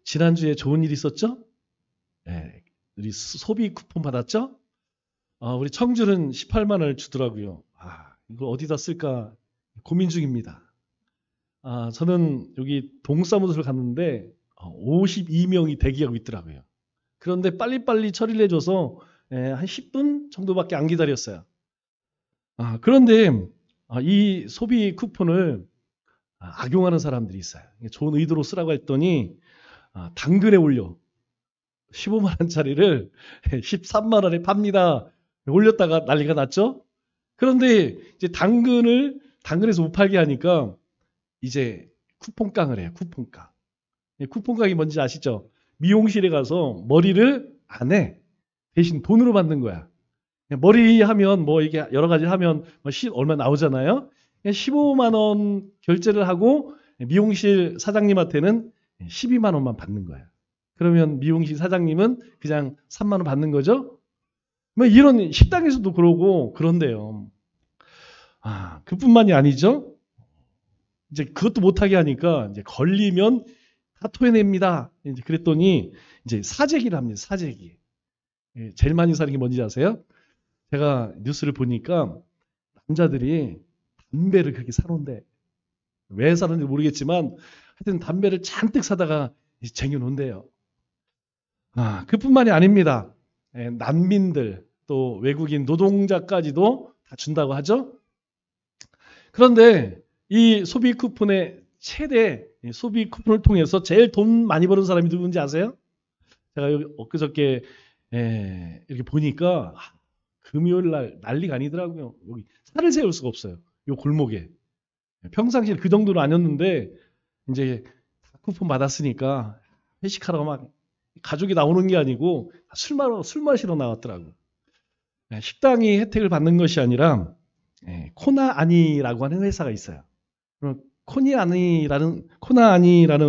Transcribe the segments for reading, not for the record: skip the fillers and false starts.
지난주에 좋은 일 있었죠? 네, 우리 소비 쿠폰 받았죠? 우리 청주는 18만 원을 주더라고요. 이걸 어디다 쓸까 고민 중입니다. 저는 여기 동사무소를 갔는데 52명이 대기하고 있더라고요. 그런데 빨리빨리 처리를 해줘서 한 10분 정도밖에 안 기다렸어요. 그런데 이 소비 쿠폰을 악용하는 사람들이 있어요. 좋은 의도로 쓰라고 했더니 당근에 올려 15만 원짜리를 13만 원에 팝니다. 올렸다가 난리가 났죠. 그런데 이제 당근에서 못 팔게 하니까 이제 쿠폰깡을 해요. 쿠폰깡. 쿠폰깡이 뭔지 아시죠? 미용실에 가서 머리를 안 해. 대신 돈으로 받는 거야. 머리 하면 뭐 이게 여러 가지 하면 얼마 나오잖아요. 15만 원 결제를 하고 미용실 사장님한테는 12만 원만 받는 거예요. 그러면 미용실 사장님은 그냥 3만 원 받는 거죠. 뭐 이런 식당에서도 그러고 그런데요. 그뿐만이 아니죠. 이제 그것도 못하게 하니까 이제 걸리면 다 토해냅니다. 이제 그랬더니 이제 사재기를 합니다. 사재기. 제일 많이 사는 게 뭔지 아세요? 제가 뉴스를 보니까 남자들이 담배를 그렇게 사놓은데 왜 사는지 모르겠지만 하여튼 담배를 잔뜩 사다가 쟁여놓은대요. 그뿐만이 아닙니다. 난민들 또 외국인 노동자까지도 다 준다고 하죠. 그런데 이 소비 쿠폰의 최대 소비 쿠폰을 통해서 제일 돈 많이 버는 사람이 누군지 아세요? 제가 여기 엊그저께 이렇게 보니까 금요일 날 난리가 아니더라고요. 여기 차를 세울 수가 없어요. 요 골목에. 평상시에 그 정도는 아니었는데 이제 쿠폰 받았으니까 회식하러 막 가족이 나오는 게 아니고 술 마시러 나왔더라고요. 식당이 혜택을 받는 것이 아니라 코나아니라고 하는 회사가 있어요. 코나아니라는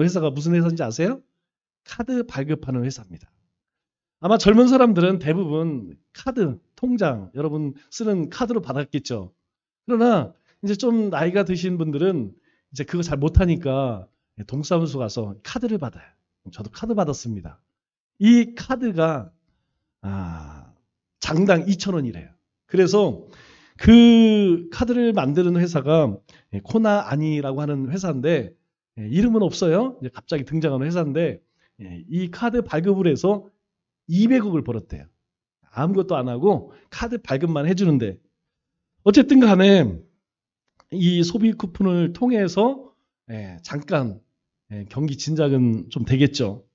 회사가 무슨 회사인지 아세요? 카드 발급하는 회사입니다. 아마 젊은 사람들은 대부분 카드, 통장, 여러분 쓰는 카드로 받았겠죠. 그러나 이제 좀 나이가 드신 분들은 이제 그거 잘 못하니까 동사무소 가서 카드를 받아요. 저도 카드 받았습니다. 이 카드가 장당 2,000원이래요. 그래서 그 카드를 만드는 회사가 코나아니라고 하는 회사인데 이름은 없어요. 이제 갑자기 등장하는 회사인데 이 카드 발급을 해서 200억을 벌었대요. 아무것도 안 하고 카드 발급만 해주는데 어쨌든 간에 이 소비 쿠폰을 통해서 잠깐 경기 진작은 좀 되겠죠.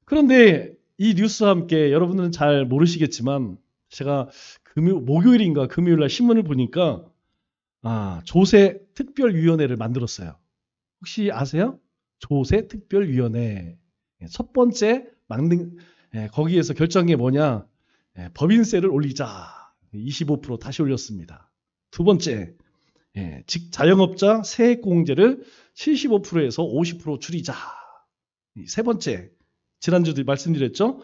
그런데 이 뉴스와 함께 여러분들은 잘 모르시겠지만 제가 목요일인가 금요일날 신문을 보니까 조세 특별위원회를 만들었어요. 혹시 아세요? 조세 특별위원회. 첫 번째 거기에서 결정한 게 뭐냐? 법인세를 올리자. 25% 다시 올렸습니다. 두 번째, 자영업자 세액공제를 75%에서 50% 줄이자. 세 번째, 지난주도 말씀드렸죠?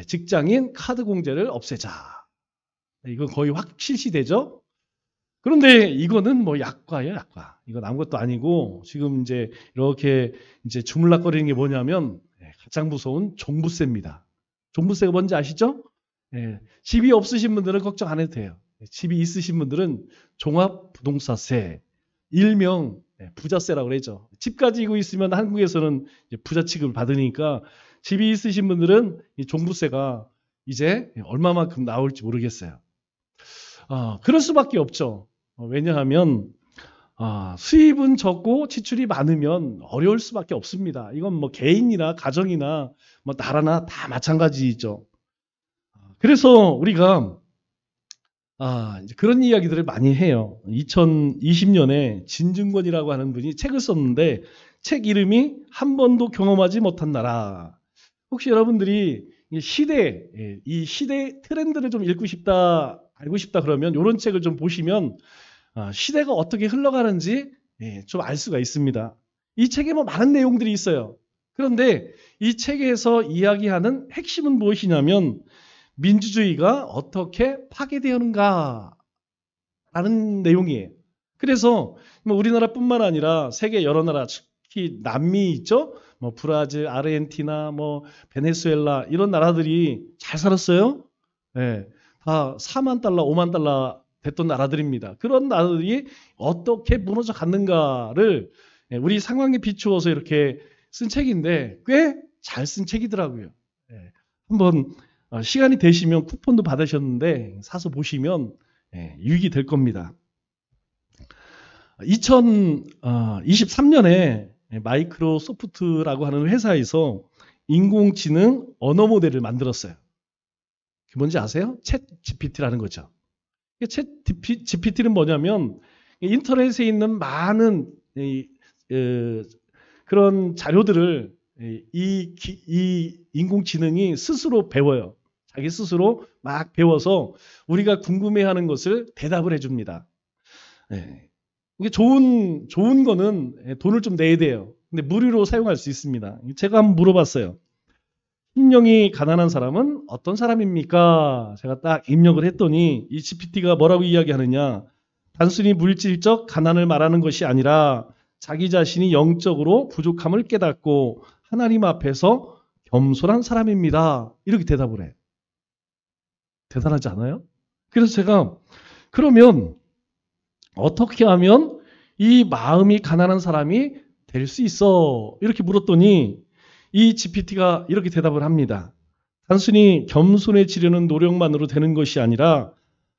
직장인 카드 공제를 없애자. 이건 거의 확 실시되죠? 그런데 이거는 뭐 약과예요, 약과. 이건 아무것도 아니고 지금 이제 이렇게 이제 주물락거리는 게 뭐냐면 가장 무서운 종부세입니다. 종부세가 뭔지 아시죠? 집이 없으신 분들은 걱정 안 해도 돼요. 집이 있으신 분들은 종합부동산세, 일명 부자세라고 그러죠. 집 가지고 있으면 한국에서는 부자 취급을 받으니까 집이 있으신 분들은 이 종부세가 이제 얼마만큼 나올지 모르겠어요. 그럴 수밖에 없죠. 왜냐하면 수입은 적고 지출이 많으면 어려울 수밖에 없습니다. 이건 뭐 개인이나 가정이나 뭐 나라나 다 마찬가지죠. 그래서 우리가 이제 그런 이야기들을 많이 해요. 2020년에 진중권이라고 하는 분이 책을 썼는데 책 이름이 한 번도 경험하지 못한 나라. 혹시 여러분들이 이 시대 트렌드를 좀 읽고 싶다, 알고 싶다 그러면 이런 책을 좀 보시면 시대가 어떻게 흘러가는지 좀 알 수가 있습니다. 이 책에 뭐 많은 내용들이 있어요. 그런데 이 책에서 이야기하는 핵심은 무엇이냐면 민주주의가 어떻게 파괴되었는가 라는 내용이에요. 그래서 뭐 우리나라뿐만 아니라 세계 여러 나라, 특히 남미 있죠? 뭐 브라질, 아르헨티나, 뭐 베네수엘라 이런 나라들이 잘 살았어요. 예, 다 4만 달러, 5만 달러 됐던 나라들입니다. 그런 나라들이 어떻게 무너져 갔는가를 우리 상황에 비추어서 이렇게 쓴 책인데 꽤 잘 쓴 책이더라고요. 예, 한번 시간이 되시면 쿠폰도 받으셨는데 사서 보시면 유익이 될 겁니다. 2023년에 마이크로소프트라고 하는 회사에서 인공지능 언어 모델을 만들었어요. 그게 뭔지 아세요? 챗 GPT라는 거죠. 챗 GPT는 뭐냐면 인터넷에 있는 많은 그런 자료들을 이 인공지능이 스스로 배워요. 자기 스스로 막 배워서 우리가 궁금해하는 것을 대답을 해줍니다. 이게 좋은 거는 돈을 좀 내야 돼요. 근데 무료로 사용할 수 있습니다. 제가 한번 물어봤어요. 심령이 가난한 사람은 어떤 사람입니까? 제가 딱 입력을 했더니 이 GPT가 뭐라고 이야기하느냐. 단순히 물질적 가난을 말하는 것이 아니라 자기 자신이 영적으로 부족함을 깨닫고 하나님 앞에서 겸손한 사람입니다. 이렇게 대답을 해요. 대단하지 않아요? 그래서 제가 그러면 어떻게 하면 이 마음이 가난한 사람이 될 수 있어? 이렇게 물었더니 이 GPT가 이렇게 대답을 합니다. 단순히 겸손해지려는 노력만으로 되는 것이 아니라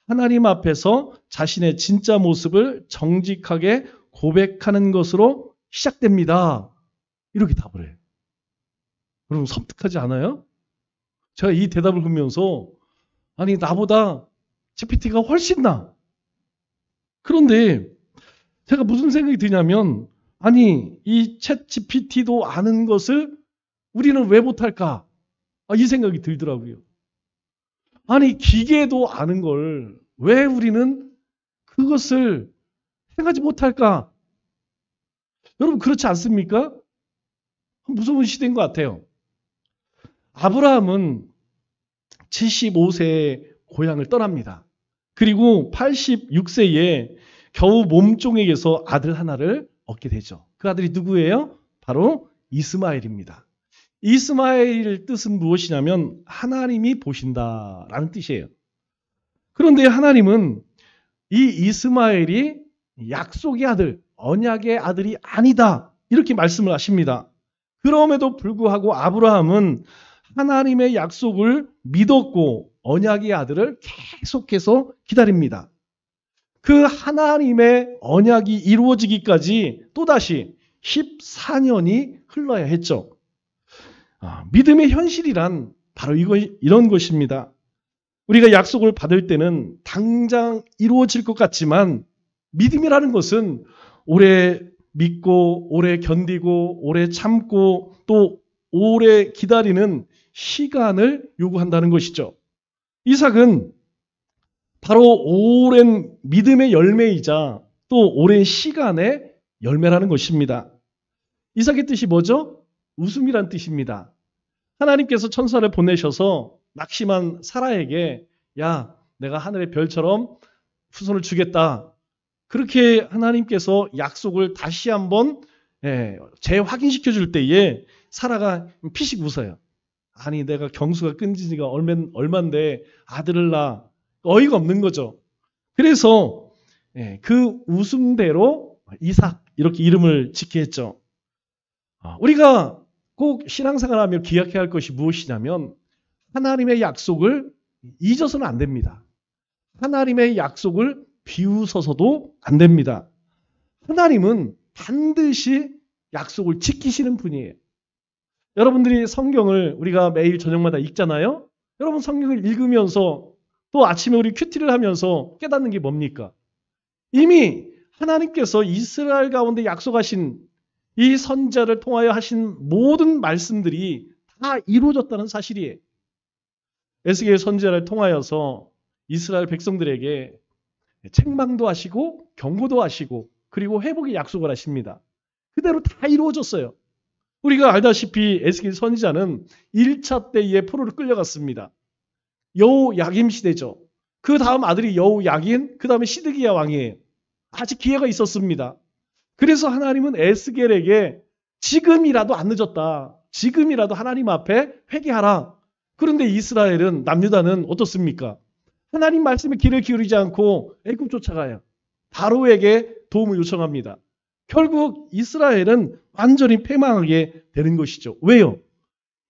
하나님 앞에서 자신의 진짜 모습을 정직하게 고백하는 것으로 시작됩니다. 이렇게 답을 해요. 여러분 섬뜩하지 않아요? 제가 이 대답을 보면서 아니 나보다 GPT가 훨씬 나. 그런데 제가 무슨 생각이 드냐면 아니 이 챗 GPT도 아는 것을 우리는 왜 못할까? 이 생각이 들더라고요. 아니 기계도 아는 걸 왜 우리는 그것을 생각하지 못할까? 여러분 그렇지 않습니까? 무서운 시대인 것 같아요. 아브라함은 75세에 고향을 떠납니다. 그리고 86세에 겨우 몸종에게서 아들 하나를 얻게 되죠. 그 아들이 누구예요? 바로 이스마엘입니다. 이스마엘 뜻은 무엇이냐면 하나님이 보신다라는 뜻이에요. 그런데 하나님은 이 이스마엘이 약속의 아들, 언약의 아들이 아니다. 이렇게 말씀을 하십니다. 그럼에도 불구하고 아브라함은 하나님의 약속을 믿었고 언약의 아들을 계속해서 기다립니다. 그 하나님의 언약이 이루어지기까지 또다시 14년이 흘러야 했죠. 믿음의 현실이란 바로 이런 것입니다. 우리가 약속을 받을 때는 당장 이루어질 것 같지만 믿음이라는 것은 오래 믿고 오래 견디고 오래 참고 또 오래 기다리는 시간을 요구한다는 것이죠. 이삭은 바로 오랜 믿음의 열매이자 또 오랜 시간의 열매라는 것입니다. 이삭의 뜻이 뭐죠? 웃음이란 뜻입니다. 하나님께서 천사를 보내셔서 낙심한 사라에게 야, 내가 하늘의 별처럼 후손을 주겠다. 그렇게 하나님께서 약속을 다시 한번 재확인시켜 줄 때에 사라가 피식 웃어요. 아니 내가 경수가 끊진 지가 얼만데 아들을 낳아. 어이가 없는 거죠. 그래서 그 웃음대로 이삭 이렇게 이름을 짓게 했죠. 우리가 꼭 신앙생활하며 기억해야 할 것이 무엇이냐면 하나님의 약속을 잊어서는 안 됩니다. 하나님의 약속을 비웃어서도 안 됩니다. 하나님은 반드시 약속을 지키시는 분이에요. 여러분들이 성경을 우리가 매일 저녁마다 읽잖아요. 여러분 성경을 읽으면서 또 아침에 우리 큐티를 하면서 깨닫는 게 뭡니까? 이미 하나님께서 이스라엘 가운데 약속하신 이 선지자를 통하여 하신 모든 말씀들이 다 이루어졌다는 사실이에요. 에스겔 선지자를 통하여서 이스라엘 백성들에게 책망도 하시고 경고도 하시고 그리고 회복의 약속을 하십니다. 그대로 다 이루어졌어요. 우리가 알다시피 에스겔 선지자는 1차 때에 포로로 끌려갔습니다. 여호야김 시대죠. 그 다음 아들이 여호야긴, 그 다음에 시드기야 왕이에요. 아직 기회가 있었습니다. 그래서 하나님은 에스겔에게 지금이라도 안 늦었다. 지금이라도 하나님 앞에 회개하라. 그런데 이스라엘은, 남유다는 어떻습니까? 하나님 말씀에 귀를 기울이지 않고 애굽 쫓아가요. 바로에게 도움을 요청합니다. 결국 이스라엘은 완전히 패망하게 되는 것이죠. 왜요?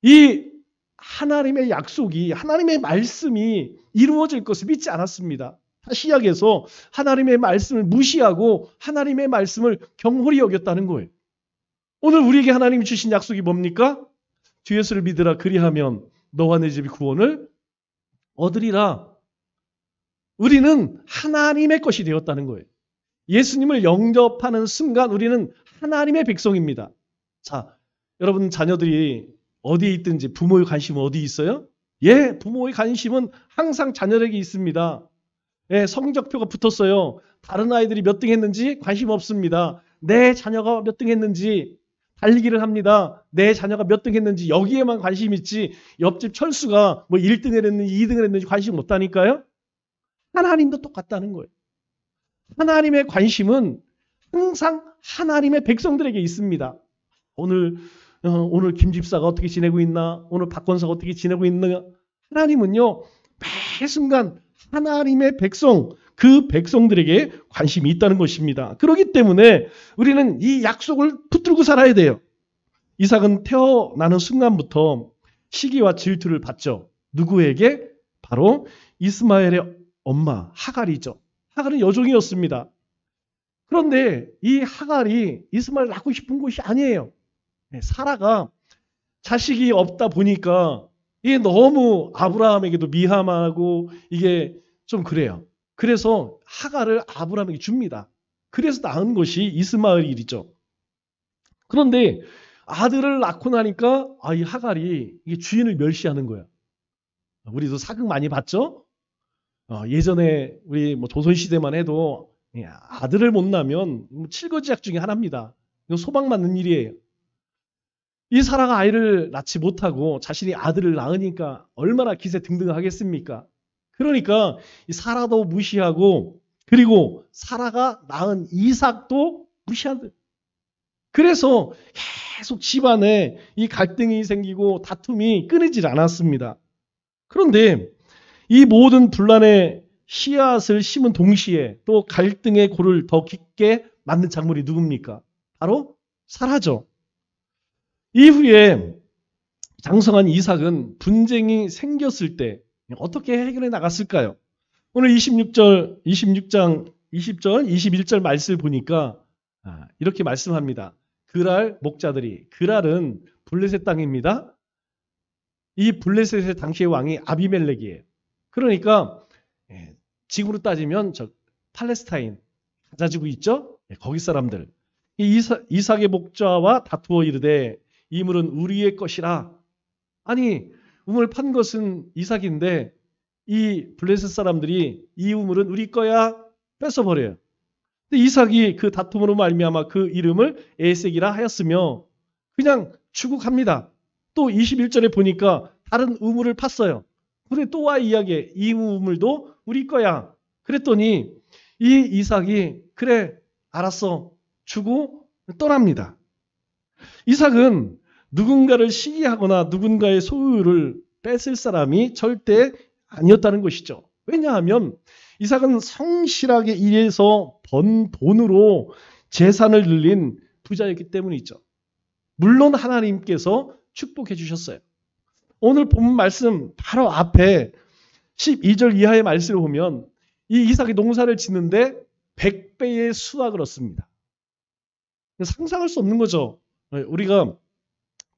이 하나님의 약속이, 하나님의 말씀이 이루어질 것을 믿지 않았습니다. 다시 이야기해서 하나님의 말씀을 무시하고 하나님의 말씀을 경홀히 여겼다는 거예요. 오늘 우리에게 하나님이 주신 약속이 뭡니까? 주 예수를 믿으라, 그리하면 너와 내 집이 구원을 얻으리라. 우리는 하나님의 것이 되었다는 거예요. 예수님을 영접하는 순간 우리는 하나님의 백성입니다. 자, 여러분 자녀들이 어디에 있든지 부모의 관심은 어디 있어요? 예, 부모의 관심은 항상 자녀에게 있습니다. 예, 성적표가 붙었어요. 다른 아이들이 몇 등 했는지 관심 없습니다. 내 자녀가 몇 등 했는지 달리기를 합니다. 내 자녀가 몇 등 했는지 여기에만 관심 있지, 옆집 철수가 뭐 1등을 했는지 2등을 했는지 관심 없다니까요. 하나님도 똑같다는 거예요. 하나님의 관심은 항상 하나님의 백성들에게 있습니다. 오늘 김 집사가 어떻게 지내고 있나? 오늘 박 권사가 어떻게 지내고 있나? 하나님은요, 매 순간 하나님의 백성, 그 백성들에게 관심이 있다는 것입니다. 그렇기 때문에 우리는 이 약속을 붙들고 살아야 돼요. 이삭은 태어나는 순간부터 시기와 질투를 받죠. 누구에게? 바로 이스마엘의 엄마 하갈이죠. 하갈은 여종이었습니다. 그런데 이 하갈이 이스마엘을 낳고 싶은 것이 아니에요. 사라가 자식이 없다 보니까 이게 너무 아브라함에게도 미안하고 이게 좀 그래요. 그래서 하갈을 아브라함에게 줍니다. 그래서 낳은 것이 이스마엘이죠. 그런데 아들을 낳고 나니까 이 하갈이 이게 주인을 멸시하는 거야. 우리도 사극 많이 봤죠? 예전에 우리 조선시대만 해도 아들을 못 낳으면 칠거지약 중에 하나입니다. 이건 소방맞는 일이에요. 이 사라가 아이를 낳지 못하고 자신이 아들을 낳으니까 얼마나 기세 등등하겠습니까? 그러니까 이 사라도 무시하고, 그리고 사라가 낳은 이삭도 무시하는. 그래서 계속 집안에 이 갈등이 생기고 다툼이 끊이질 않았습니다. 그런데 이 모든 분란의 씨앗을 심은 동시에 또 갈등의 골을 더 깊게 만든 작물이 누굽니까? 바로 사라죠. 이후에 장성한 이삭은 분쟁이 생겼을 때 어떻게 해결해 나갔을까요? 오늘 26장 20절, 21절 말씀을 보니까 이렇게 말씀합니다. 그랄 목자들이, 그랄은 블레셋 땅입니다. 이 블레셋의 당시의 왕이 아비멜렉이에요. 그러니까 지금으로 따지면 저 팔레스타인 가자지구 있죠? 거기 사람들. 이삭의 목자와 다투어 이르되 이 물은 우리의 것이라. 아니, 우물 판 것은 이삭인데 이 블레셋 사람들이 이 우물은 우리 거야 뺏어버려요. 근데 이삭이 그 다툼으로 말미암아 그 이름을 에색이라 하였으며 그냥 주고 갑니다. 또 21절에 보니까 다른 우물을 팠어요. 그래 또 와 이야기해. 이 우물도 우리 거야. 그랬더니 이 이삭이 그래 알았어 주고 떠납니다. 이삭은 누군가를 시기하거나 누군가의 소유를 뺏을 사람이 절대 아니었다는 것이죠. 왜냐하면 이삭은 성실하게 일해서 번 돈으로 재산을 늘린 부자였기 때문이죠. 물론 하나님께서 축복해 주셨어요. 오늘 본 말씀 바로 앞에 12절 이하의 말씀을 보면 이 이삭이 농사를 짓는데 100배의 수확을 얻습니다. 상상할 수 없는 거죠. 우리가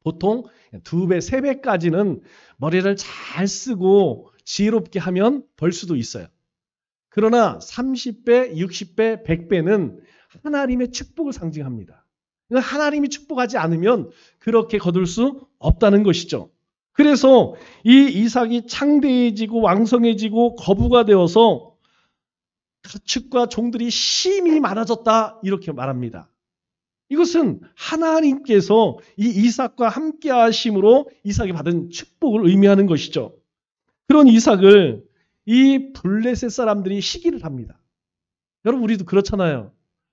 보통 2배, 3배까지는 머리를 잘 쓰고 지혜롭게 하면 벌 수도 있어요. 그러나 30배, 60배, 100배는 하나님의 축복을 상징합니다. 하나님이 축복하지 않으면 그렇게 거둘 수 없다는 것이죠. 그래서 이 이삭이 창대해지고 왕성해지고 거부가 되어서 가축과 종들이 심히 많아졌다 이렇게 말합니다. 이것은 하나님께서 이 이삭과 함께 하심으로 이삭이 받은 축복을 의미하는 것이죠. 그런 이삭을 이 블레셋 사람들이 시기를 합니다. 여러분 우리도 그렇잖아요.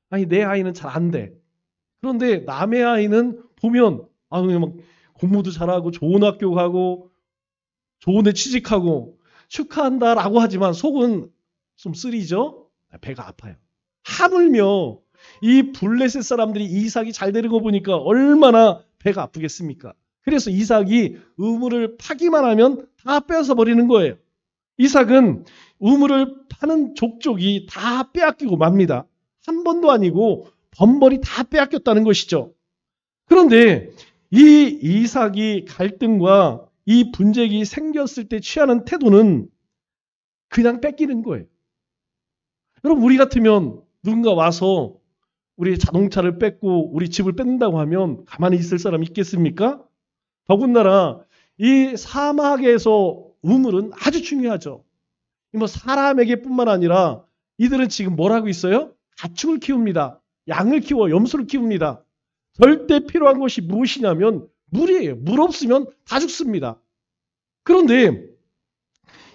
아니 내 아이는 잘 안 돼. 그런데 남의 아이는 보면 그냥 막 공부도 잘하고 좋은 학교 가고 좋은 데 취직하고 축하한다라고 하지만 속은 좀 쓰리죠. 배가 아파요. 하물며 이 블레셋 사람들이 이삭이 잘 되는 거 보니까 얼마나 배가 아프겠습니까? 그래서 이삭이 우물을 파기만 하면 다 빼앗아 버리는 거예요. 이삭은 우물을 파는 족족이 다 빼앗기고 맙니다. 한 번도 아니고 번번이 다 빼앗겼다는 것이죠. 그런데 이 이삭이 갈등과 이 분쟁이 생겼을 때 취하는 태도는 그냥 뺏기는 거예요. 여러분, 우리 같으면 누군가 와서 우리 자동차를 뺏고 우리 집을 뺏는다고 하면 가만히 있을 사람 있겠습니까? 더군다나 이 사막에서 우물은 아주 중요하죠. 뭐 사람에게뿐만 아니라 이들은 지금 뭘 하고 있어요? 가축을 키웁니다. 양을 키워 염소를 키웁니다. 절대 필요한 것이 무엇이냐면 물이에요. 물 없으면 다 죽습니다. 그런데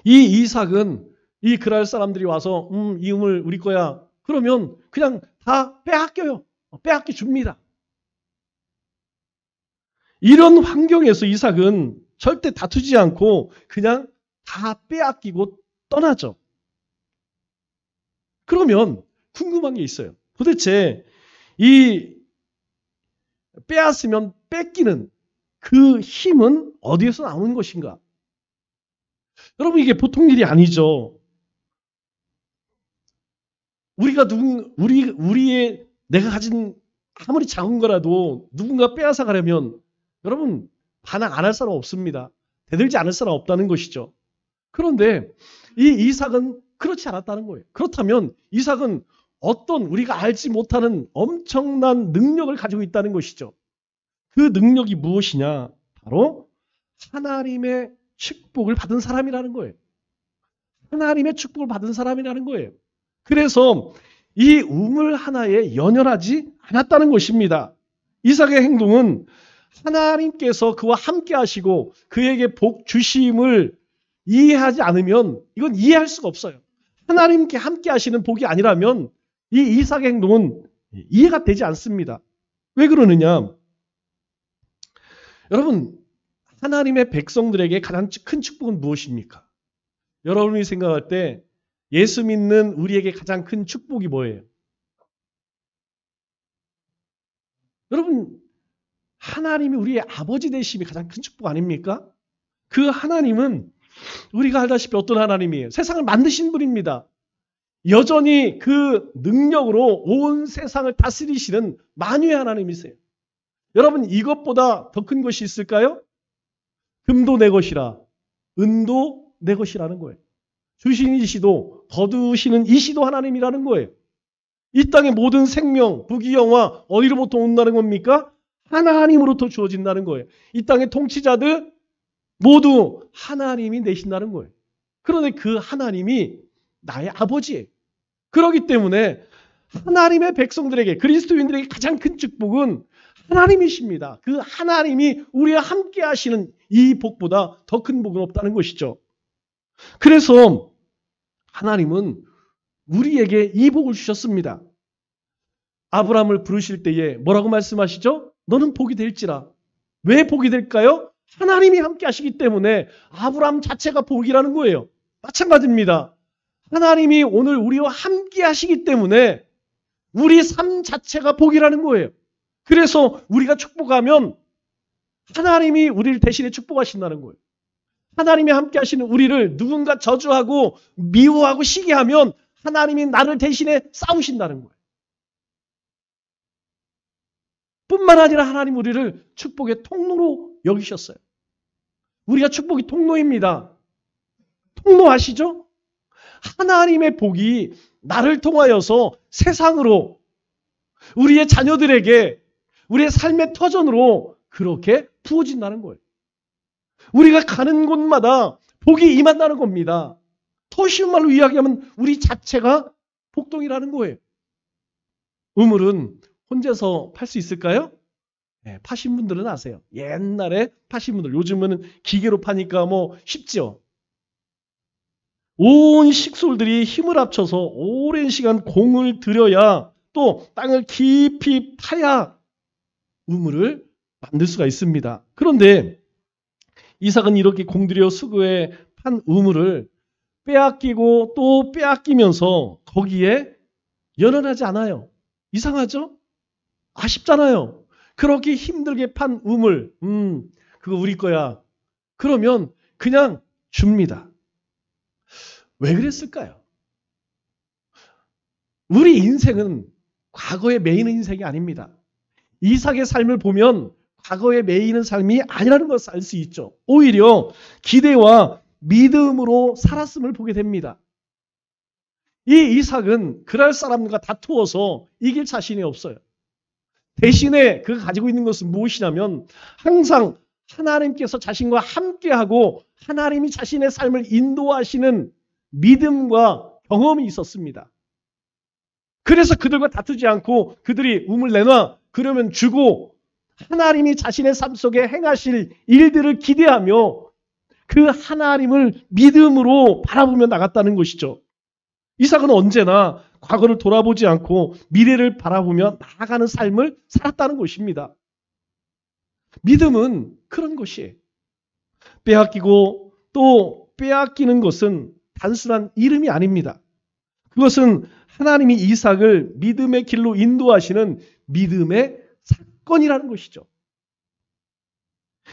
이 이삭은 이 그랄 사람들이 와서 이 우물 우리 거야. 그러면 그냥 다 빼앗겨요. 빼앗겨 줍니다. 이런 환경에서 이삭은 절대 다투지 않고 그냥 다 빼앗기고 떠나죠. 그러면 궁금한 게 있어요. 도대체 이 빼앗으면 뺏기는 그 힘은 어디에서 나오는 것인가? 여러분, 이게 보통 일이 아니죠. 우리의 내가 가진 아무리 작은 거라도 누군가 빼앗아 가려면 여러분 반항 안 할 사람 없습니다. 대들지 않을 사람 없다는 것이죠. 그런데 이 이삭은 그렇지 않았다는 거예요. 그렇다면 이삭은 어떤 우리가 알지 못하는 엄청난 능력을 가지고 있다는 것이죠. 그 능력이 무엇이냐? 바로 하나님의 축복을 받은 사람이라는 거예요. 하나님의 축복을 받은 사람이라는 거예요. 그래서 이 우물 하나에 연연하지 않았다는 것입니다. 이삭의 행동은 하나님께서 그와 함께 하시고 그에게 복 주심을 이해하지 않으면 이건 이해할 수가 없어요. 하나님께 함께 하시는 복이 아니라면 이 이삭의 행동은 이해가 되지 않습니다. 왜 그러느냐? 여러분, 하나님의 백성들에게 가장 큰 축복은 무엇입니까? 여러분이 생각할 때 예수 믿는 우리에게 가장 큰 축복이 뭐예요? 여러분, 하나님이 우리의 아버지 되심이 가장 큰 축복 아닙니까? 그 하나님은 우리가 알다시피 어떤 하나님이에요? 세상을 만드신 분입니다. 여전히 그 능력으로 온 세상을 다스리시는 만유의 하나님이세요. 여러분, 이것보다 더 큰 것이 있을까요? 금도 내 것이라 은도 내 것이라는 거예요. 주신 이시도 거두시는 이시도 하나님이라는 거예요. 이 땅의 모든 생명, 부귀영화 어디로부터 온다는 겁니까? 하나님으로부터 주어진다는 거예요. 이 땅의 통치자들 모두 하나님이 내신다는 거예요. 그런데 그 하나님이 나의 아버지예요. 그렇기 때문에 하나님의 백성들에게, 그리스도인들에게 가장 큰 축복은 하나님이십니다. 그 하나님이 우리와 함께 하시는 이 복보다 더 큰 복은 없다는 것이죠. 그래서 하나님은 우리에게 이 복을 주셨습니다. 아브라함을 부르실 때에 뭐라고 말씀하시죠? 너는 복이 될지라. 왜 복이 될까요? 하나님이 함께 하시기 때문에 아브라함 자체가 복이라는 거예요. 마찬가지입니다. 하나님이 오늘 우리와 함께 하시기 때문에 우리 삶 자체가 복이라는 거예요. 그래서 우리가 축복하면 하나님이 우리를 대신에 축복하신다는 거예요. 하나님이 함께 하시는 우리를 누군가 저주하고 미워하고 시기하면 하나님이 나를 대신에 싸우신다는 거예요. 뿐만 아니라 하나님 우리를 축복의 통로로 여기셨어요. 우리가 축복의 통로입니다. 통로 아시죠? 하나님의 복이 나를 통하여서 세상으로 우리의 자녀들에게 우리의 삶의 터전으로 그렇게 부어진다는 거예요. 우리가 가는 곳마다 복이 임한다는 겁니다. 더 쉬운 말로 이야기하면 우리 자체가 복동이라는 거예요. 우물은 혼자서 팔 수 있을까요? 네, 파신 분들은 아세요. 옛날에 파신 분들, 요즘은 기계로 파니까 뭐 쉽죠. 온 식솔들이 힘을 합쳐서 오랜 시간 공을 들여야 또 땅을 깊이 파야 우물을 만들 수가 있습니다. 그런데 이삭은 이렇게 공들여 수고에 판 우물을 빼앗기고 또 빼앗기면서 거기에 연연하지 않아요. 이상하죠? 아쉽잖아요. 그렇게 힘들게 판 우물, 그거 우리 거야. 그러면 그냥 줍니다. 왜 그랬을까요? 우리 인생은 과거에 매이는 인생이 아닙니다. 이삭의 삶을 보면 과거에 매이는 삶이 아니라는 것을 알 수 있죠. 오히려 기대와 믿음으로 살았음을 보게 됩니다. 이 이삭은 그럴 사람과 다투어서 이길 자신이 없어요. 대신에 그가 가지고 있는 것은 무엇이냐면 항상 하나님께서 자신과 함께하고 하나님이 자신의 삶을 인도하시는 믿음과 경험이 있었습니다. 그래서 그들과 다투지 않고 그들이 우물 내놔 그러면 주고 하나님이 자신의 삶 속에 행하실 일들을 기대하며 그 하나님을 믿음으로 바라보며 나갔다는 것이죠. 이삭은 언제나 과거를 돌아보지 않고 미래를 바라보며 나아가는 삶을 살았다는 것입니다. 믿음은 그런 것이에요. 빼앗기고 또 빼앗기는 것은 단순한 이름이 아닙니다. 그것은 하나님이 이삭을 믿음의 길로 인도하시는 믿음의 사건이라는 것이죠.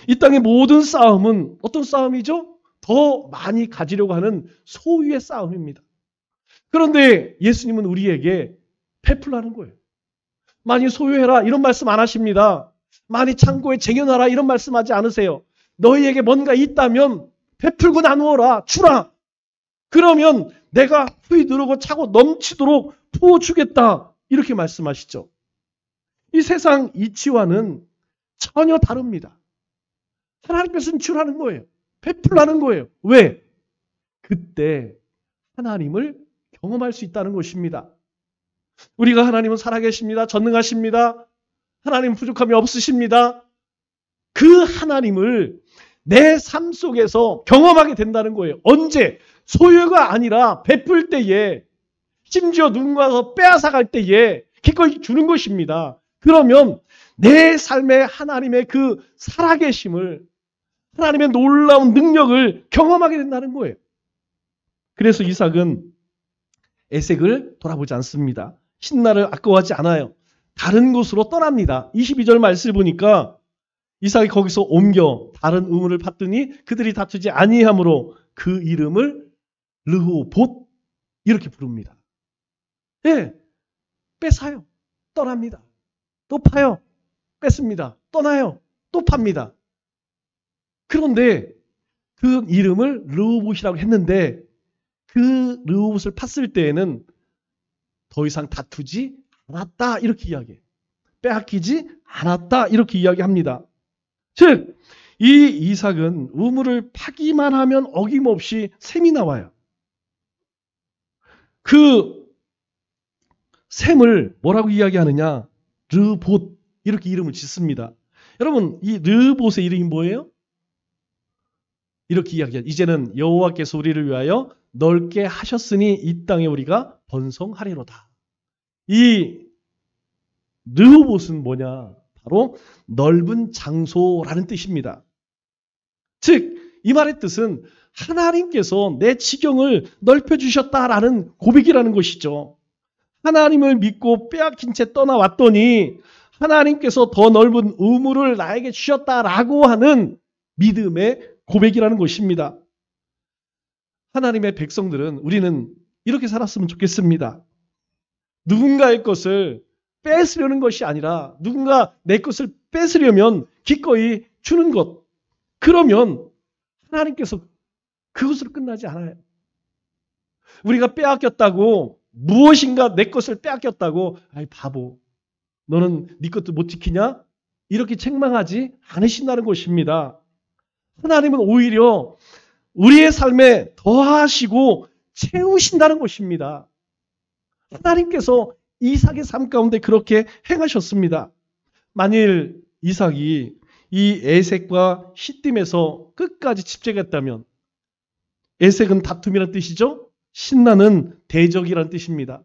이 땅의 모든 싸움은 어떤 싸움이죠? 더 많이 가지려고 하는 소유의 싸움입니다. 그런데 예수님은 우리에게 베풀라는 거예요. 많이 소유해라 이런 말씀 안 하십니다. 많이 창고에 쟁여놔라 이런 말씀하지 않으세요. 너희에게 뭔가 있다면 베풀고 나누어라 주라. 그러면 내가 후이 누르고 차고 넘치도록 부어주겠다 이렇게 말씀하시죠. 이 세상 이치와는 전혀 다릅니다. 하나님께서는 주라는 거예요. 베풀라는 거예요. 왜? 그때 하나님을 경험할 수 있다는 것입니다. 우리가 하나님은 살아계십니다. 전능하십니다. 하나님 부족함이 없으십니다. 그 하나님을 내 삶 속에서 경험하게 된다는 거예요. 언제? 소유가 아니라 베풀 때에 심지어 누군가가 빼앗아갈 때에 기꺼이 주는 것입니다. 그러면 내 삶에 하나님의 그 살아계심을 하나님의 놀라운 능력을 경험하게 된다는 거예요. 그래서 이삭은 에색을 돌아보지 않습니다. 신나를 아까워하지 않아요. 다른 곳으로 떠납니다. 22절 말씀을 보니까 이삭이 거기서 옮겨 다른 우물을 팠더니 그들이 다투지 아니함으로 그 이름을 르호봇 이렇게 부릅니다. 예, 뺏어요. 떠납니다. 또 파요. 뺏습니다. 떠나요. 또 팝니다. 그런데 그 이름을 르호봇이라고 했는데 그 르호봇을 팠을 때에는 더 이상 다투지 않았다 이렇게 이야기해요. 빼앗기지 않았다 이렇게 이야기합니다. 즉, 이 이삭은 우물을 파기만 하면 어김없이 샘이 나와요. 그 샘을 뭐라고 이야기하느냐? 르봇 이렇게 이름을 짓습니다. 여러분 이 르봇의 이름이 뭐예요? 이렇게 이야기해요. 이제는 여호와께서 우리를 위하여 넓게 하셨으니 이 땅에 우리가 번성하리로다. 이 르호봇은 뭐냐? 바로 넓은 장소라는 뜻입니다. 즉, 이 말의 뜻은 하나님께서 내 지경을 넓혀주셨다라는 고백이라는 것이죠. 하나님을 믿고 빼앗긴 채 떠나왔더니 하나님께서 더 넓은 우물을 나에게 주셨다라고 하는 믿음의 고백이라는 것입니다. 하나님의 백성들은 우리는 이렇게 살았으면 좋겠습니다. 누군가의 것을 뺏으려는 것이 아니라 누군가 내 것을 뺏으려면 기꺼이 주는 것. 그러면 하나님께서 그것으로 끝나지 않아요. 우리가 빼앗겼다고 무엇인가 내 것을 빼앗겼다고 아이 바보 너는 네 것도 못 지키냐? 이렇게 책망하지 않으신다는 것입니다. 하나님은 오히려 우리의 삶에 더하시고 채우신다는 것입니다. 하나님께서 이삭의 삶 가운데 그렇게 행하셨습니다. 만일 이삭이 이 에색과 시딤에서 끝까지 집중했다면 에색은 다툼이라는 뜻이죠. 신나는 대적이라는 뜻입니다.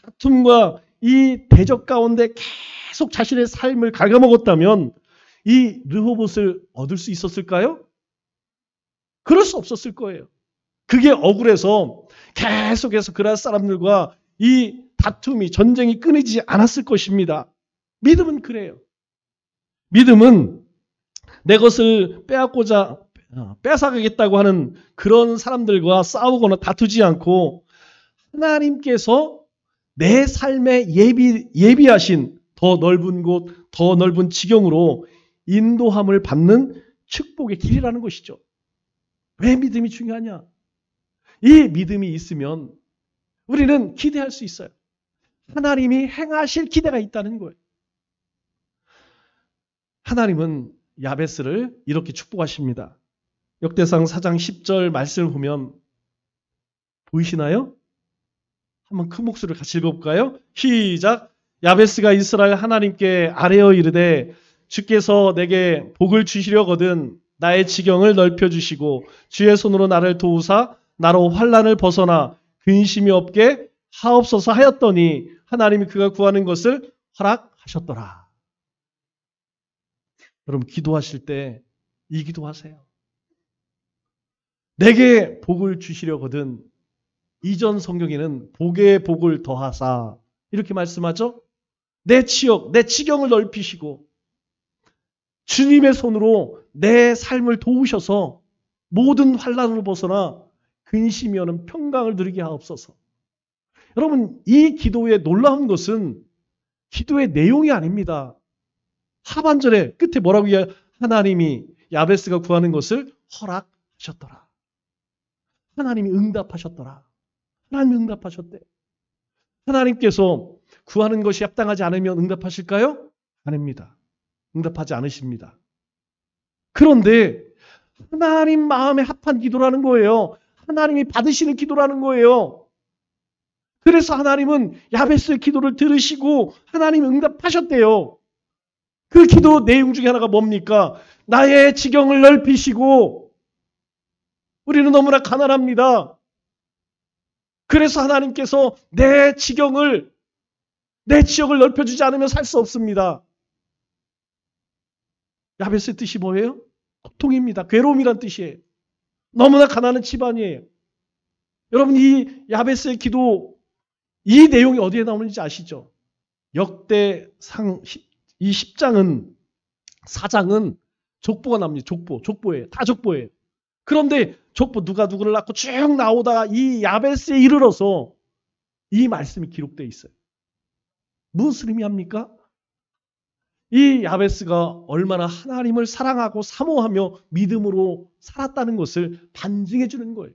다툼과 이 대적 가운데 계속 자신의 삶을 갉아먹었다면 이 르호봇을 얻을 수 있었을까요? 그럴 수 없었을 거예요. 그게 억울해서 계속해서 그랄 사람들과 이 다툼이, 전쟁이 끊이지 않았을 것입니다. 믿음은 그래요. 믿음은 내 것을 뺏어가겠다고 하는 그런 사람들과 싸우거나 다투지 않고 하나님께서 내 삶에 예비하신 더 넓은 곳, 더 넓은 지경으로 인도함을 받는 축복의 길이라는 것이죠. 왜 믿음이 중요하냐? 이 믿음이 있으면 우리는 기대할 수 있어요. 하나님이 행하실 기대가 있다는 거예요. 하나님은 야베스를 이렇게 축복하십니다. 역대상 4장 10절 말씀을 보면 보이시나요? 한번 큰 목소리로 같이 읽어볼까요? 시작! 야베스가 이스라엘 하나님께 아뢰어 이르되 주께서 내게 복을 주시려거든 나의 지경을 넓혀주시고 주의 손으로 나를 도우사 나로 환난을 벗어나 근심이 없게 하옵소서 하였더니 하나님이 그가 구하는 것을 허락하셨더라. 여러분 기도하실 때 이 기도하세요. 내게 복을 주시려거든. 이전 성경에는 복에 복을 더하사 이렇게 말씀하죠. 내 지역, 내 지경을 넓히시고 주님의 손으로 내 삶을 도우셔서 모든 환난으로 벗어나 근심이 오는 평강을 누리게 하옵소서. 여러분 이 기도의 놀라운 것은 기도의 내용이 아닙니다. 하반절에 끝에 뭐라고 해야 하나님이 야베스가 구하는 것을 허락하셨더라. 하나님이 응답하셨더라. 하나님이 응답하셨대. 하나님께서 구하는 것이 합당하지 않으면 응답하실까요? 아닙니다. 응답하지 않으십니다. 그런데 하나님 마음에 합한 기도라는 거예요. 하나님이 받으시는 기도라는 거예요. 그래서 하나님은 야베스의 기도를 들으시고 하나님이 응답하셨대요. 그 기도 내용 중에 하나가 뭡니까? 나의 지경을 넓히시고 우리는 너무나 가난합니다. 그래서 하나님께서 내 지경을 내 지역을 넓혀주지 않으면 살 수 없습니다. 야베스의 뜻이 뭐예요? 고통입니다. 괴로움이란 뜻이에요. 너무나 가난한 집안이에요. 여러분 이 야베스의 기도 이 내용이 어디에 나오는지 아시죠? 역대상 이 10장은 4장은 족보가 납니다. 족보예요. 다 족보예요. 그런데 족보 누가 누구를 낳고 쭉 나오다가 이 야베스에 이르러서 이 말씀이 기록되어 있어요. 무슨 의미합니까? 이 야베스가 얼마나 하나님을 사랑하고 사모하며 믿음으로 살았다는 것을 반증해 주는 거예요.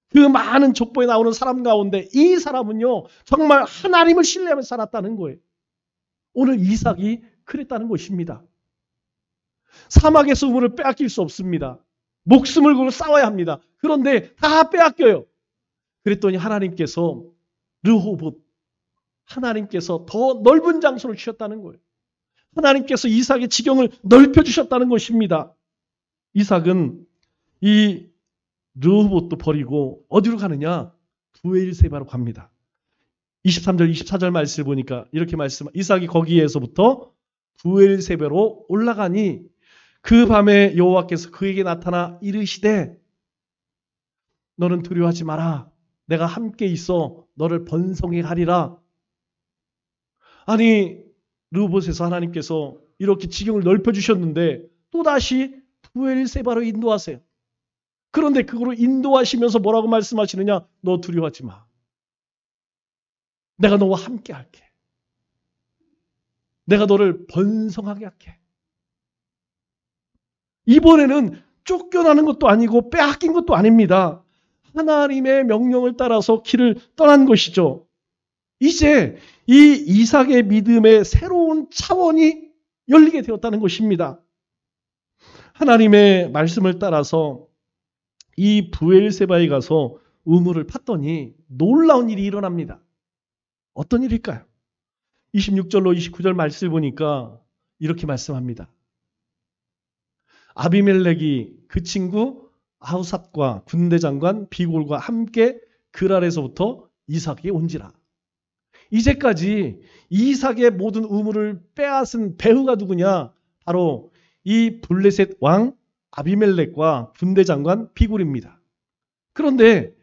그 많은 족보에 나오는 사람 가운데 이 사람은요 정말 하나님을 신뢰하며 살았다는 거예요. 오늘 이삭이 그랬다는 것입니다. 사막에서 우물을 빼앗길 수 없습니다. 목숨을 걸고 싸워야 합니다. 그런데 다 빼앗겨요. 그랬더니 하나님께서 르호봇 하나님께서 더 넓은 장소를 주셨다는 거예요. 하나님께서 이삭의 지경을 넓혀주셨다는 것입니다. 이삭은 이 르호봇도 버리고 어디로 가느냐? 부엘세바로 갑니다. 23절, 24절 말씀을 보니까 이렇게 이삭이 거기에서부터 부엘세바로 올라가니 그 밤에 여호와께서 그에게 나타나 이르시되 너는 두려워하지 마라. 내가 함께 있어 너를 번성하게 하리라. 아니 르호봇에서 하나님께서 이렇게 지경을 넓혀주셨는데 또다시 부엘세바로 인도하세요. 그런데 그거로 인도하시면서 뭐라고 말씀하시느냐? 너 두려워하지 마. 내가 너와 함께 할게. 내가 너를 번성하게 할게. 이번에는 쫓겨나는 것도 아니고 빼앗긴 것도 아닙니다. 하나님의 명령을 따라서 길을 떠난 것이죠. 이제 이 이삭의 믿음의 새로운 차원이 열리게 되었다는 것입니다. 하나님의 말씀을 따라서 이 부엘세바에 가서 우물을 팠더니 놀라운 일이 일어납니다. 어떤 일일까요? 26절로 29절 말씀을 보니까 이렇게 말씀합니다. 아비멜렉이 그 친구 아우삿과 군대장관 비골과 함께 그랄에서부터 이삭에게 온지라. 이제까지 이삭의 모든 우물을 빼앗은 배후가 누구냐? 바로 이 블레셋 왕 아비멜렉과 군대 장관 비굴입니다. 그런데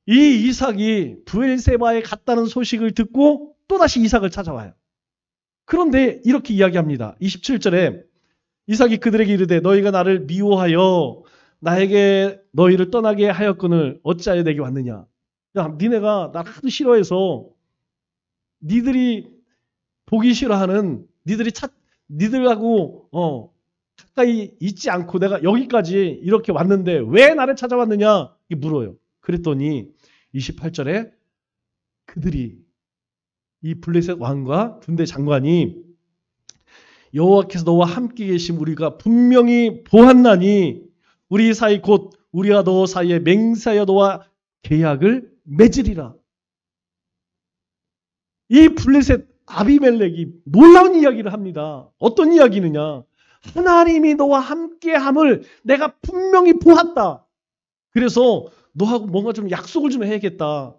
이 이삭이 브엘세바에 갔다는 소식을 듣고 또다시 이삭을 찾아와요. 그런데 이렇게 이야기합니다. 27절에 이삭이 그들에게 이르되 너희가 나를 미워하여 나에게 너희를 떠나게 하였거늘 어찌하여 내게 왔느냐. 야, 니네가 나를 하도 싫어해서 니들이 보기 싫어하는 니들하고 가까이 있지 않고 내가 여기까지 이렇게 왔는데 왜 나를 찾아왔느냐 물어요. 그랬더니 28절에 그들이 이 블레셋 왕과 군대 장관이 여호와께서 너와 함께 계심 우리가 분명히 보았나니 우리 사이 곧 우리와 너 사이에 맹세하여 너와 계약을 맺으리라. 이 블레셋 아비멜렉이 놀라운 이야기를 합니다. 어떤 이야기느냐. 하나님이 너와 함께함을 내가 분명히 보았다. 그래서 너하고 뭔가 좀 약속을 좀 해야겠다.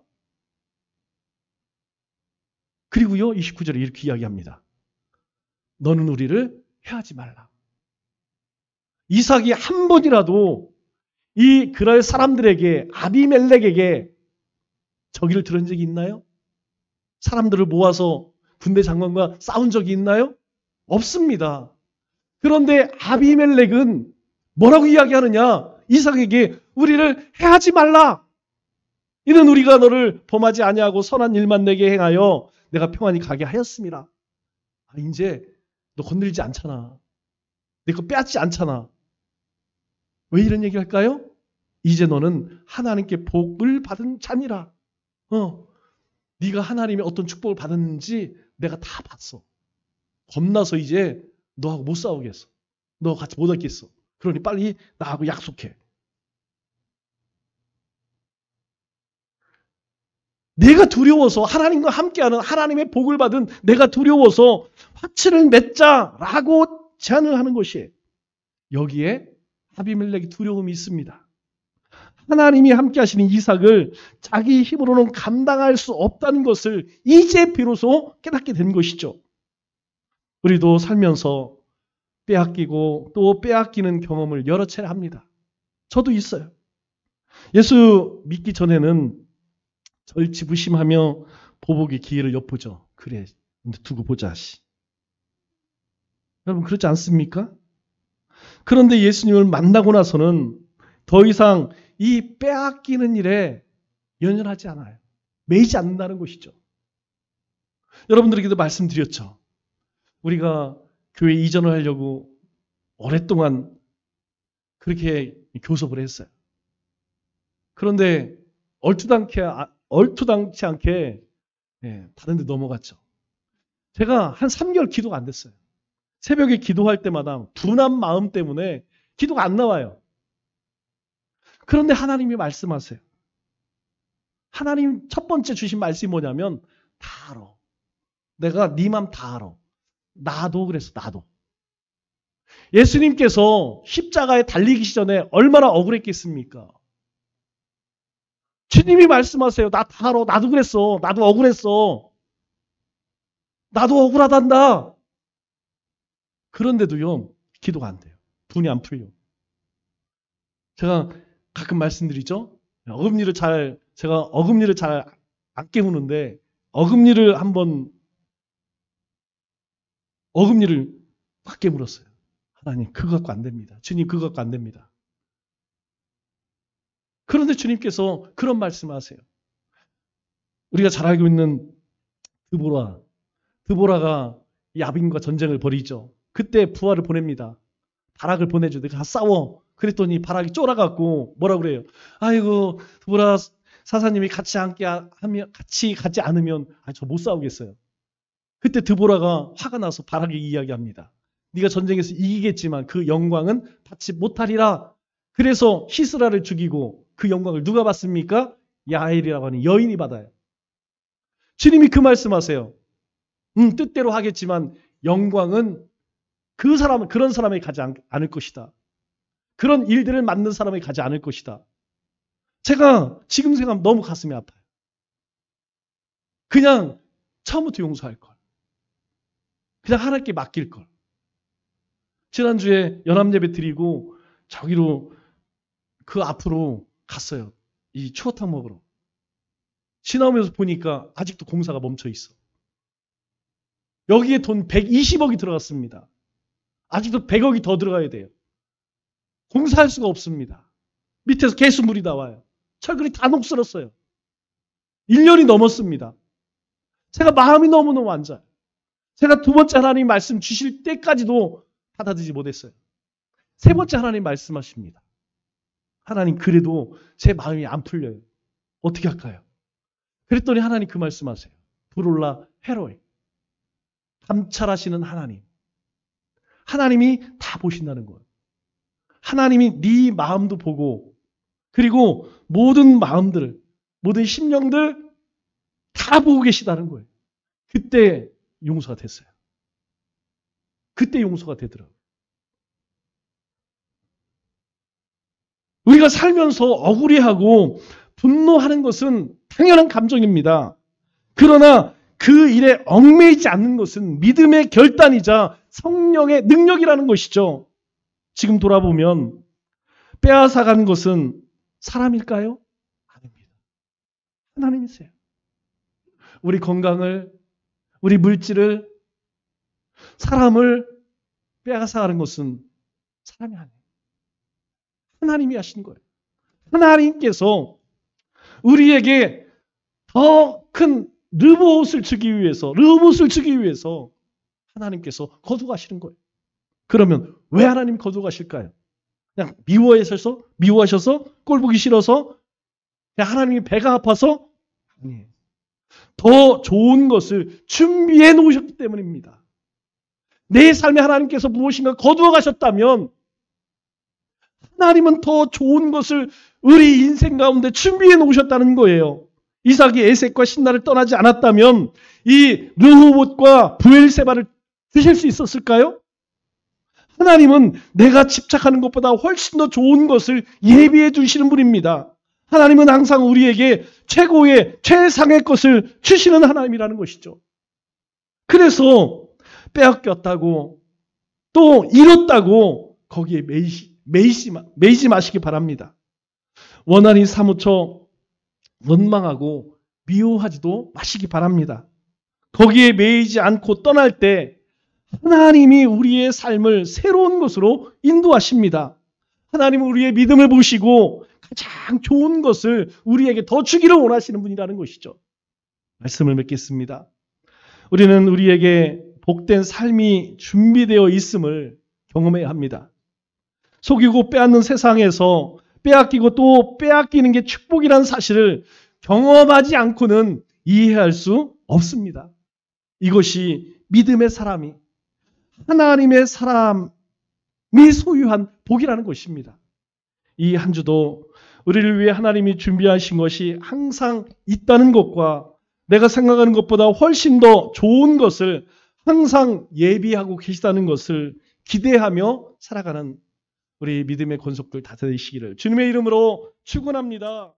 그리고요 29절에 이렇게 이야기합니다. 너는 우리를 해하지 말라. 이삭이 한 번이라도 이 그랄 사람들에게 아비멜렉에게 저기를 들은 적이 있나요? 사람들을 모아서 군대 장관과 싸운 적이 있나요? 없습니다. 그런데 아비멜렉은 뭐라고 이야기하느냐? 이삭에게 우리를 해하지 말라. 이는 우리가 너를 범하지 아니하고 선한 일만 내게 행하여 내가 평안히 가게 하였습니다. 이제 너 건드리지 않잖아. 내 거 빼앗지 않잖아. 왜 이런 얘기를 할까요? 이제 너는 하나님께 복을 받은 자니라. 네가 하나님의 어떤 축복을 받았는지 내가 다 봤어. 겁나서 이제 너하고 못 싸우겠어. 너 같이 못 하겠어. 그러니 빨리 나하고 약속해. 내가 두려워서 하나님과 함께하는 하나님의 복을 받은 내가 두려워서 화친을 맺자라고 제안을 하는 것이에요. 여기에 아비멜렉의 두려움이 있습니다. 하나님이 함께 하시는 이삭을 자기 힘으로는 감당할 수 없다는 것을 이제 비로소 깨닫게 된 것이죠. 우리도 살면서 빼앗기고 또 빼앗기는 경험을 여러 차례 합니다. 저도 있어요. 예수 믿기 전에는 절치부심하며 보복의 기회를 엿보죠. 그래, 두고 보자. 여러분 그렇지 않습니까? 그런데 예수님을 만나고 나서는 더 이상 이 빼앗기는 일에 연연하지 않아요. 매이지 않는다는 것이죠. 여러분들에게도 말씀드렸죠. 우리가 교회 이전을 하려고 오랫동안 그렇게 교섭을 했어요. 그런데 얼토당치 않게 다른 데 넘어갔죠. 제가 한 3개월 기도가 안 됐어요. 새벽에 기도할 때마다 분한 마음 때문에 기도가 안 나와요. 그런데 하나님이 말씀하세요. 하나님 첫 번째 주신 말씀이 뭐냐면 다 알아. 내가 네 맘 다 알아. 나도 그랬어. 나도. 예수님께서 십자가에 달리기 전에 얼마나 억울했겠습니까? 주님이 말씀하세요. 나 다 알아. 나도 그랬어. 나도 억울했어. 나도 억울하단다. 그런데도요. 기도가 안 돼요. 분이 안 풀려. 제가 가끔 말씀드리죠. 제가 어금니를 잘 안 깨무는데 어금니를 확 깨물었어요. 하나님 그거 갖고 안 됩니다. 주님 그거 갖고 안 됩니다. 그런데 주님께서 그런 말씀을 하세요. 우리가 잘 알고 있는 드보라가 야빈과 전쟁을 벌이죠. 그때 부하를 보냅니다. 바락을 보내줘. 내가 싸워. 그랬더니 바락이 쫄아갖고 뭐라 그래요? 아이고 드보라 사사님이 같이 가지 않으면 저 못 싸우겠어요. 그때 드보라가 화가 나서 바락에게 이야기합니다. 네가 전쟁에서 이기겠지만 그 영광은 받지 못하리라. 그래서 시스라를 죽이고 그 영광을 누가 받습니까? 야엘이라고 하는 여인이 받아요. 주님이 그 말씀하세요. 뜻대로 하겠지만 영광은 그런 사람이 가지 않을 것이다. 그런 일들을 맡는 사람이 가지 않을 것이다. 제가 지금 생각하면 너무 가슴이 아파요. 그냥 처음부터 용서할 걸. 그냥 하나님께 맡길 걸. 지난주에 연합예배 드리고 저기로 그 앞으로 갔어요. 이 추어탕 먹으러. 지나오면서 보니까 아직도 공사가 멈춰 있어. 여기에 돈 120억이 들어갔습니다. 아직도 100억이 더 들어가야 돼요. 공사할 수가 없습니다. 밑에서 개수물이 나와요. 철근이 다 녹슬었어요. 1년이 넘었습니다. 제가 마음이 너무너무 안 좋아요. 제가 두 번째 하나님 말씀 주실 때까지도 받아들이지 못했어요. 세 번째 하나님 말씀하십니다. 하나님 그래도 제 마음이 안 풀려요. 어떻게 할까요? 그랬더니 하나님 그 말씀하세요. 브롤라 헤로이. 감찰하시는 하나님. 하나님이 다 보신다는 거예요. 하나님이 네 마음도 보고 그리고 모든 마음들을 모든 심령들 다 보고 계시다는 거예요. 그때 용서가 됐어요. 그때 용서가 되더라고요. 우리가 살면서 억울해하고 분노하는 것은 당연한 감정입니다. 그러나 그 일에 얽매이지 않는 것은 믿음의 결단이자 성령의 능력이라는 것이죠. 지금 돌아보면 빼앗아간 것은 사람일까요? 아닙니다. 하나님이세요. 우리 건강을, 우리 물질을, 사람을 빼앗아가는 것은 사람이 아니에요. 하나님이 하신 거예요. 하나님께서 우리에게 더 큰 르봇을 주기 위해서 하나님께서 거두가시는 거예요. 그러면 왜 하나님 거두가실까요? 그냥 미워하셔서 꼴 보기 싫어서 그냥 하나님이 배가 아파서 아니에요. 더 좋은 것을 준비해 놓으셨기 때문입니다. 내 삶에 하나님께서 무엇인가 거두어 가셨다면 하나님은 더 좋은 것을 우리 인생 가운데 준비해 놓으셨다는 거예요. 이삭이 에색과 신나를 떠나지 않았다면 이 르호봇과 브엘세바를 드실 수 있었을까요? 하나님은 내가 집착하는 것보다 훨씬 더 좋은 것을 예비해 주시는 분입니다. 하나님은 항상 우리에게 최고의 최상의 것을 주시는 하나님이라는 것이죠. 그래서 빼앗겼다고 또 잃었다고 거기에 매이지 마시기 바랍니다. 원한이 사무쳐 원망하고 미워하지도 마시기 바랍니다. 거기에 매이지 않고 떠날 때 하나님이 우리의 삶을 새로운 것으로 인도하십니다. 하나님은 우리의 믿음을 보시고 가장 좋은 것을 우리에게 더 주기를 원하시는 분이라는 것이죠. 말씀을 맺겠습니다. 우리는 우리에게 복된 삶이 준비되어 있음을 경험해야 합니다. 속이고 빼앗는 세상에서 빼앗기고 또 빼앗기는 게 축복이라는 사실을 경험하지 않고는 이해할 수 없습니다. 이것이 믿음의 사람이 하나님의 사람이 소유한 복이라는 것입니다. 이 한 주도 우리를 위해 하나님이 준비하신 것이 항상 있다는 것과 내가 생각하는 것보다 훨씬 더 좋은 것을 항상 예비하고 계시다는 것을 기대하며 살아가는 우리 믿음의 권속들 다 되시기를 주님의 이름으로 축원합니다.